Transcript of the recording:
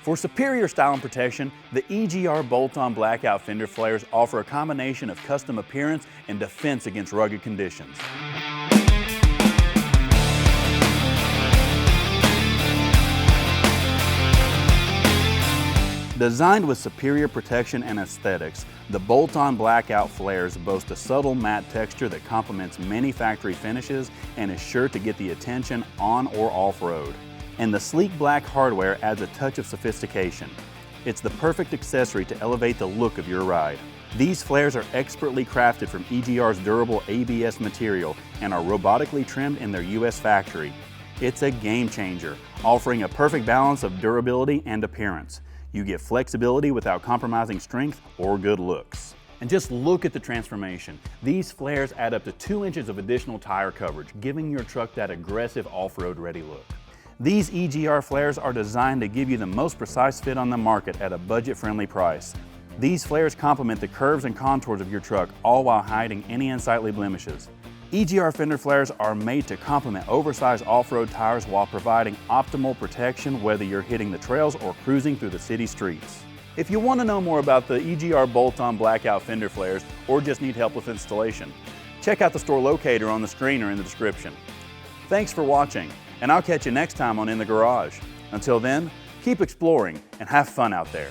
For superior style and protection, the EGR bolt-on blackout fender flares offer a combination of custom appearance and defense against rugged conditions. Designed with superior protection and aesthetics, the bolt-on blackout flares boast a subtle matte texture that complements many factory finishes and is sure to get the attention on or off-road. And the sleek black hardware adds a touch of sophistication. It's the perfect accessory to elevate the look of your ride. These flares are expertly crafted from EGR's durable ABS material and are robotically trimmed in their US factory. It's a game changer, offering a perfect balance of durability and appearance. You get flexibility without compromising strength or good looks. And just look at the transformation. These flares add up to 2 inches of additional tire coverage, giving your truck that aggressive off-road ready look. These EGR flares are designed to give you the most precise fit on the market at a budget-friendly price. These flares complement the curves and contours of your truck, all while hiding any unsightly blemishes. EGR fender flares are made to complement oversized off-road tires while providing optimal protection whether you're hitting the trails or cruising through the city streets. If you want to know more about the EGR bolt-on blackout fender flares or just need help with installation, check out the store locator on the screen or in the description. Thanks for watching, and I'll catch you next time on In the Garage. Until then, keep exploring and have fun out there.